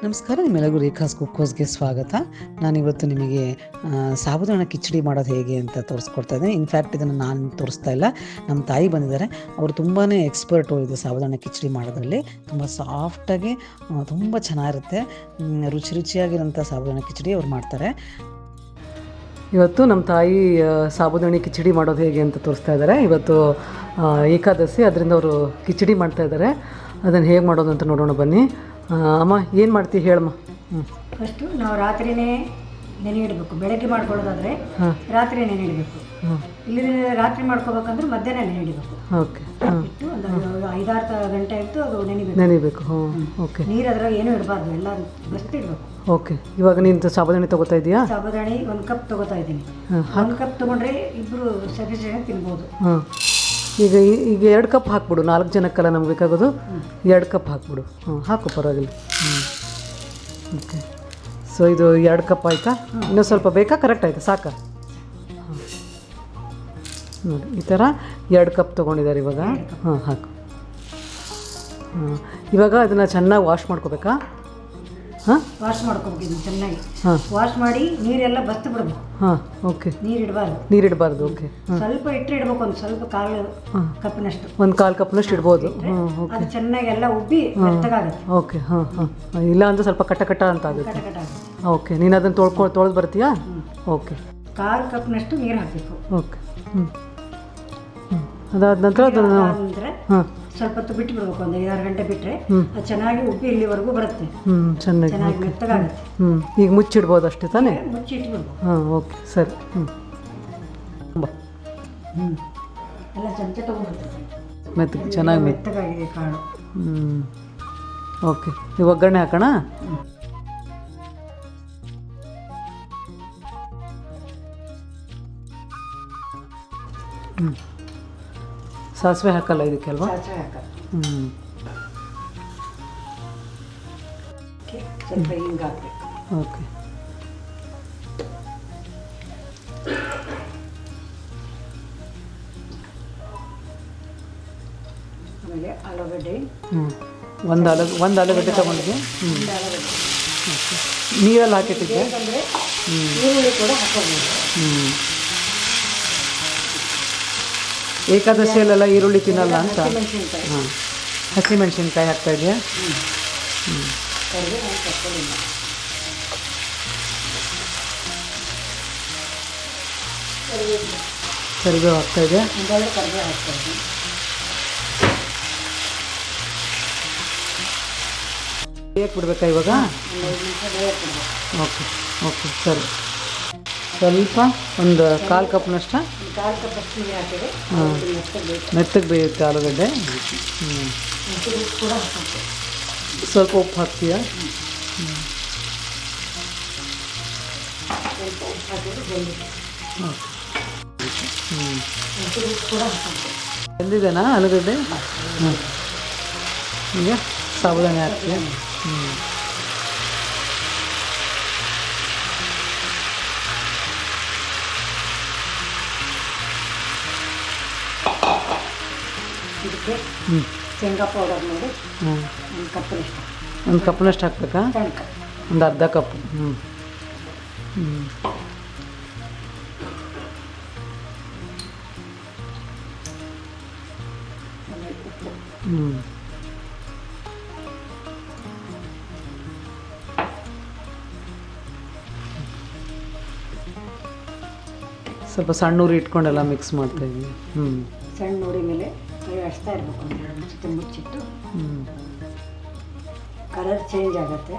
ನಮಸ್ಕಾರ, ನಿಮ್ಮೆಲ್ಲರಿಗೂ ರೇಖಾಸ್ ಕುಕ್ಕೋಸ್ಗೆ ಸ್ವಾಗತ. ನಾನಿವತ್ತು ನಿಮಗೆ ಸಾಬುದಾನ ಕಿಚಡಿ ಮಾಡೋದು ಹೇಗೆ ಅಂತ ತೋರಿಸ್ಕೊಡ್ತಾ ಇದ್ದೀನಿ. ಇನ್ಫ್ಯಾಕ್ಟ್ ಇದನ್ನು ನಾನು ತೋರಿಸ್ತಾ ಇಲ್ಲ, ನಮ್ಮ ತಾಯಿ ಬಂದಿದ್ದಾರೆ. ಅವರು ತುಂಬಾ ಎಕ್ಸ್ಪರ್ಟು ಇದು ಸಾಬುದಾನ ಕಿಚಡಿ ಮಾಡೋದ್ರಲ್ಲಿ. ತುಂಬ ಸಾಫ್ಟಾಗಿ ತುಂಬ ಚೆನ್ನಾಗಿರುತ್ತೆ, ರುಚಿಯಾಗಿರೋಂಥ ಸಾಬುದಾನ ಕಿಚಡಿ ಅವ್ರು ಮಾಡ್ತಾರೆ. ಇವತ್ತು ನಮ್ಮ ತಾಯಿ ಸಾಬುದಾನಿ ಕಿಚಡಿ ಮಾಡೋದು ಹೇಗೆ ಅಂತ ತೋರಿಸ್ತಾ ಇದ್ದಾರೆ. ಇವತ್ತು ಏಕಾದಶಿ, ಅದರಿಂದ ಅವರು ಕಿಚಡಿ ಮಾಡ್ತಾಯಿದ್ದಾರೆ. ಅದನ್ನು ಹೇಗೆ ಮಾಡೋದು ಅಂತ ನೋಡೋಣ ಬನ್ನಿ. ಅಮ್ಮ ಏನು ಮಾಡ್ತೀವಿ ಹೇಳಮ್ಮ. ಫಸ್ಟು ನಾವು ರಾತ್ರಿನೇ ನೆನೆ ಇಡಬೇಕು. ಬೆಳಗ್ಗೆ ಮಾಡ್ಕೊಳ್ಳೋದಾದರೆ ರಾತ್ರಿ ನೆನೆ ಇಡಬೇಕು. ಇಲ್ಲಿ ರಾತ್ರಿ ಮಾಡ್ಕೋಬೇಕಂದ್ರೆ ಮಧ್ಯಾಹ್ನ ನೆನೆ ಇಡಬೇಕು. ಓಕೆ. ಇಟ್ಟು ಒಂದು 5-6 ಗಂಟೆ ಇಟ್ಟು ಅದು ನೆನಿಬೇಕು. ಓಕೆ. ನೀರು ಅದ್ರಾಗ ಏನೂ ಇಡಬಾರ್ದು, ಎಲ್ಲ ಬಸ್ತು ಇಡಬೇಕು. ಓಕೆ. ಇವಾಗ ನೀನು ಸಾಬುದಾನಿ ತೊಗೋತಾ ಇದೆಯಾ? ಸಾಬುದಾನಿ 1 ಕಪ್ ತೊಗೋತಾ ಇದ್ದೀನಿ. 1 ಕಪ್ ತೊಗೊಂಡ್ರೆ ಇಬ್ಬರು ಸಫಿಷಿಯೆಂಟ್ ತಿನ್ಬೋದು. ಈಗ 2 ಕಪ್ ಹಾಕ್ಬಿಡು. 4 ಜನಕ್ಕೆಲ್ಲ ನಮ್ಗೆ ಬೇಕಾಗೋದು 2 ಕಪ್ ಹಾಕ್ಬಿಡು. ಹಾಕು, ಪರವಾಗಿಲ್ಲ. ಓಕೆ. ಸೊ ಇದು 2 ಕಪ್ ಆಯಿತಾ? ಇನ್ನೂ ಸ್ವಲ್ಪ ಬೇಕಾ? ಕರೆಕ್ಟ್ ಆಯಿತಾ? ಸಾಕಾ? ನೋಡಿ, ಈ ಥರ 2 ಕಪ್ ತೊಗೊಂಡಿದ್ದಾರೆ ಇವಾಗ. ಹಾಕು. ಇವಾಗ ಅದನ್ನು ಚೆನ್ನಾಗಿ ವಾಶ್ ಮಾಡ್ಕೋಬೇಕಾ? ವಾಶ್ ಮಾಡ್ಕೋಬೇಕು ಚೆನ್ನಾಗಿ. ವಾಶ್ ಮಾಡಿ ನೀರೆಲ್ಲ ಬಸ್ತು ಬಿಡಬೇಕು. ಓಕೆ. ನೀರು ಇಡಬಾರ್ದು. ಓಕೆ. ಸ್ವಲ್ಪ ಇಟ್ಟರೆ ಇಡಬೇಕು. ಒಂದು ಸ್ವಲ್ಪ 1/4 ಕಪ್ನಷ್ಟು. 1/4 ಕಪ್ನಷ್ಟು ಇಡ್ಬೋದು. ಅದು ಚೆನ್ನಾಗಿ ಎಲ್ಲ ಉಬ್ಬಿ ಮೆತ್ತಗಾಗುತ್ತೆ. ಓಕೆ. ಇಲ್ಲ ಅಂದ್ರೆ ಸ್ವಲ್ಪ ಕಟ್ಟ ಅಂತ ಆಗುತ್ತೆ. ಓಕೆ. ನೀನು ಅದನ್ನು ತೊಳೆದು ಬರ್ತೀಯಾ? ಓಕೆ. 1/4 ಕಪ್ನಷ್ಟು ನೀರು ಹಾಕಬೇಕು. ಓಕೆ. ಅದಾದ ನಂತರ ಅದನ್ನು ಸ್ವಲ್ಪ ಹೊತ್ತು ಬಿಟ್ಟು ಬಿಡ್ಬೇಕು. ಒಂದು 5-6 ಗಂಟೆ ಬಿಟ್ಟರೆ ಅದು ಚೆನ್ನಾಗಿ ಉಬ್ಬಿ ಇಲ್ಲಿವರೆಗೂ ಬರುತ್ತೆ. ಚೆನ್ನಾಗಿ ಮೆತ್ತಗಾಗುತ್ತೆ. ಈಗ ಮುಚ್ಚಿಡ್ಬೋದು ಅಷ್ಟೇ ತಾನೇ? ಮುಚ್ಚಿಟ್ಬಿಡ್ಬೇಕು. ಓಕೆ, ಸರಿ. ಎಲ್ಲ ಚಮಚ ತೊಗೊಂಡ್ಬಿಡ್ತೀವಿ. ಚೆನ್ನಾಗಿ ಮೆತ್ತಗಾಗಿದೆ ಕಾಳು. ಓಕೆ. ಈಗ ಒಗ್ಗರಣೆ ಹಾಕೋಣ. ಸಾಸಿವೆ ಹಾಕಲ್ಲ ಇದಕ್ಕೆ ಅಲ್ವಾ? ಸಾಸಿವೆ ಹಾಕಲ್ಲ. ಸ್ವಲ್ಪ ಹಿಂಗೆ ಹಾಕಬೇಕು. ಓಕೆ. ಆಮೇಲೆ ಆಲೂಗಡ್ಡೆ. ಒಂದು ಆಲೂಗಡ್ಡೆ ತೊಗೊಂಡಿದ್ದೆ. ನೀರಲ್ಲಿ ಹಾಕಿಟ್ಟಿದ್ದೆ. ಅಂದರೆ ಈರುಳ್ಳಿ ಕೂಡ ಹಾಕೋಬೋದು. ಏಕಾದಶಿಯಲ್ಲೆಲ್ಲ ಈರುಳ್ಳಿ ತಿನ್ನಲ್ಲ ಅಂತ ಹಸಿಮೆಣಸಿನ್ಕಾಯಿ ಹಾಕ್ತಾ ಇದೆಯಾ? ಕರಿಬೇವು ಹಾಕ್ತಾ ಇದೆಯಾ? ಬೇಯಕ್ಕೆ ಬಿಡ್ಬೇಕಾ ಇವಾಗ? ಓಕೆ. ಓಕೆ, ಸರಿ. ಸ್ವಲ್ಪ ಒಂದು 1/4 ಕಪ್ನಷ್ಟು. 1/4 ಕಪ್ಪಷ್ಟು ನೀರು ಹಾಕಿದ್ರೆ ಮೆತ್ತಗೆ ಬೇಯುತ್ತೆ ಆಲೂಗಡ್ಡೆ. ಸ್ವಲ್ಪ ಉಪ್ಪು ಹಾಕ್ತೀಯಾ? ಬೆಂದಿದೆನಾ ಆಲೂಗಡ್ಡೆ? ಈಗ ಸಾಬುದಾನಿ ಹಾಕ್ತೀಯ? ಇದಕ್ಕೆ ಶೇಂಗಾ ಪೌಡರ್ ನೋಡಿ 1 ಕಪ್ನಷ್ಟು. 1 ಕಪ್ನಷ್ಟು ಹಾಕ್ಬೇಕಾ? ಒಂದು ಅರ್ಧ ಕಪ್. ಸ್ವಲ್ಪ ಸಣ್ಣ ಉರಿ ಇಟ್ಕೊಂಡೆಲ್ಲ ಮಿಕ್ಸ್ ಮಾಡ್ತಾ ಇದ್ದೀವಿ. ಸಣ್ಣ ಉರಿ ಮೇಲೆ ಕೈ ಆಡಿಸ್ತಾ ಇರಬೇಕು. ಒಂದು 2 ಸತಿ ಮುಚ್ಚಿಟ್ಟು ಕಲರ್ ಚೇಂಜ್ ಆಗುತ್ತೆ.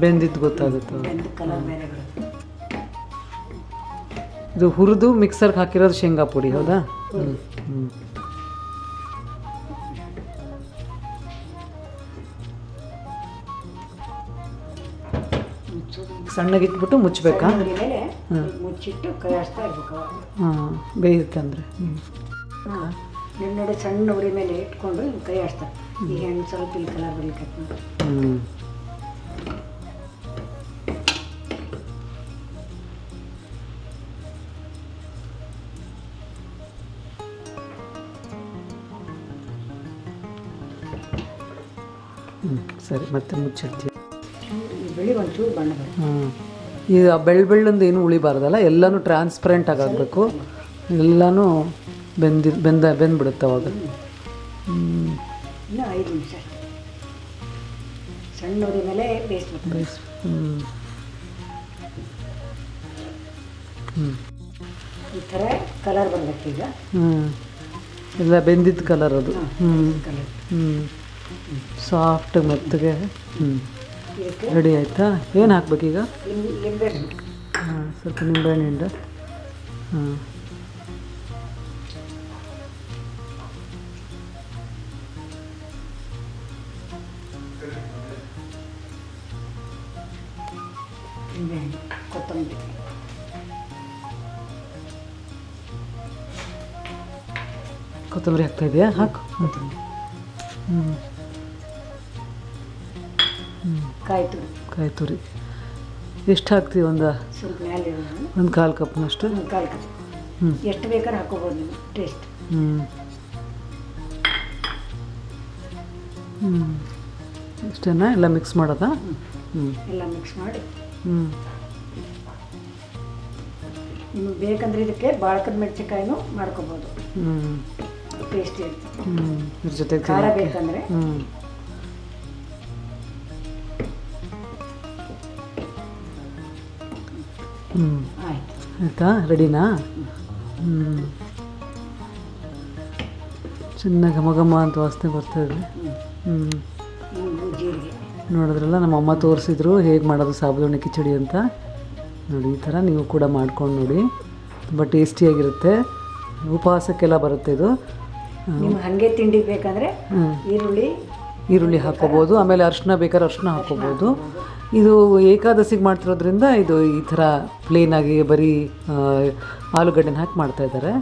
ಬೆಂದಿದ್ದು ಗೊತ್ತಾಗುತ್ತೆ. ಬೆಂದು ಕಲರ್ ಬೇರೆ ಬರುತ್ತೆ. ಇದು ಹುರಿದು ಮಿಕ್ಸರ್ಗೆ ಹಾಕಿರೋದು ಶೇಂಗಾ ಪುಡಿ, ಹೌದಾ? ಸಣ್ಣಗಿಟ್ಬಿಟ್ಟು ಮುಚ್ಚಬೇಕಾ? ಮುಚ್ಚಿಟ್ಟು ಕೈ ಆಡಿಸ್ತಾ ಇರಬೇಕು. ಬೇಯುತ್ತೆ ಅಂದರೆ. ನೋಡಿ, ಸಣ್ಣ ಉರಿ ಮೇಲೆ ಇಟ್ಕೊಂಡು ಕೈ ಆಡಿಸ್ತಾರೆ. ಈಗ ಹೆಣ್ಣು ಸ್ವಲ್ಪ ಇಲ್ಲಿ ಕಲರ್ ಬರಲಿಕ್ಕೆ. ಸರಿ ಮತ್ತೆ ಮುಚ್ಚಿಡ್ತೀವಿ. ಈ ಬೆಳಿಗ್ಗೆ ಒಂಚೂರು ಬಣ್ಣ ಬರುತ್ತೆ. ಹಾಂ, ಈಗ ಬೆಳ್ಳಂದು ಏನು ಉಳಿಬಾರ್ದಲ್ಲ, ಎಲ್ಲನೂ ಟ್ರಾನ್ಸ್ಪರೆಂಟ್ ಆಗಬೇಕು, ಎಲ್ಲನೂ ಬೆಂದ್ಬಿಡುತ್ತೆ ಅವಾಗ. ಇನ್ನೂ 5 ನಿಮಿಷ ಸಣ್ಣ ಉರಿ ಮೇಲೆ ಬೇಯಿಸ್ಬೇಕು. ಈ ಥರ ಕಲರ್ ಬರಬೇಕು ಈಗ. ಎಲ್ಲ ಬೆಂದಿದ್ದ ಕಲರ್ ಅದು. ಕಲರ್ ಸಾಫ್ಟ್ ಮೆತ್ತಗೆ. ಇದಕ್ಕೆ ರೆಡಿ ಆಯಿತಾ? ಏನು ಹಾಕ್ಬೇಕೀಗ? ಲಿಂಬೆಹಣ್ಣು. ಹಾಂ, ಸ್ವಲ್ಪ ನಿಂಬೆಹಣ್ಣು ಹಿಂಡ. ಹಾಂ, ನಿಂಬೆಹಣ್ಣು, ಕೊತ್ತಂಬರಿ. ಕೊತ್ತಂಬರಿ ಹಾಕ್ತಾ ಇದೆಯಾ? ಹಾಕು. ಕಾಯಿ ತುರಿ ಎಷ್ಟು ಹಾಕ್ತೀವಿ? ಸ್ವಲ್ಪ ಮೇಲೆ ಒಂದು 1/4 ಕಪ್ನಷ್ಟು. 1/4 ಕಪ್. ಎಷ್ಟು ಬೇಕಾದ್ರೆ ಹಾಕೋಬೋದು ನೀವು, ಟೇಸ್ಟ್. ಇಷ್ಟೇನಾ? ಎಲ್ಲ ಮಿಕ್ಸ್ ಮಾಡೋದಾ? ಎಲ್ಲ ಮಿಕ್ಸ್ ಮಾಡಿ. ನಿಮಗೆ ಬೇಕಂದ್ರೆ ಇದಕ್ಕೆ ಬಾಳಕದ ಮೆಣಸಿನ್ಕಾಯಿನೂ ಮಾಡ್ಕೋಬೋದು, ಟೇಸ್ಟ್ ಇರ್ತದೆ. ಇದ್ರ ಜೊತೆ ಖಾರ ಬೇಕಂದ್ರೆ ಆಯ್ತು. ಆಯಿತಾ? ರೆಡಿನಾ? ಚೆನ್ನಾಗಿ ಘಮ ಅಂತ ವಾಸನೆ ಬರ್ತಾಯಿದೆ. ಜೀರಿಗೆ ನೋಡಿದ್ರಲ್ಲ, ನಮ್ಮಮ್ಮ ತೋರಿಸಿದ್ರು ಹೇಗೆ ಮಾಡೋದು ಸಾಬುದಾಣಿ ಕಿಚಡಿ ಅಂತ. ನೋಡಿ, ಈ ಥರ ನೀವು ಕೂಡ ಮಾಡ್ಕೊಂಡು ನೋಡಿ, ತುಂಬ ಟೇಸ್ಟಿಯಾಗಿರುತ್ತೆ. ಉಪವಾಸಕ್ಕೆಲ್ಲ ಬರುತ್ತೆ ಇದು. ನಿಮ್ಗೆ ಹಾಗೆ ತಿಂಡಿ ಬೇಕಂದರೆ ಈರುಳ್ಳಿ ಹಾಕ್ಕೋಬೋದು, ಆಮೇಲೆ ಅರಿಶಿನ ಬೇಕಾದ್ರೆ ಅರಿಶಿನ ಹಾಕ್ಕೋಬೋದು. ಇದು ಏಕಾದಶಿಗೆ ಮಾಡ್ತಿರೋದ್ರಿಂದ ಇದು ಈ ಥರ ಪ್ಲೇನಾಗಿ ಬರೀ ಆಲೂಗಡ್ಡೆನ ಹಾಕಿ ಮಾಡ್ತಾಯಿದ್ದಾರೆ.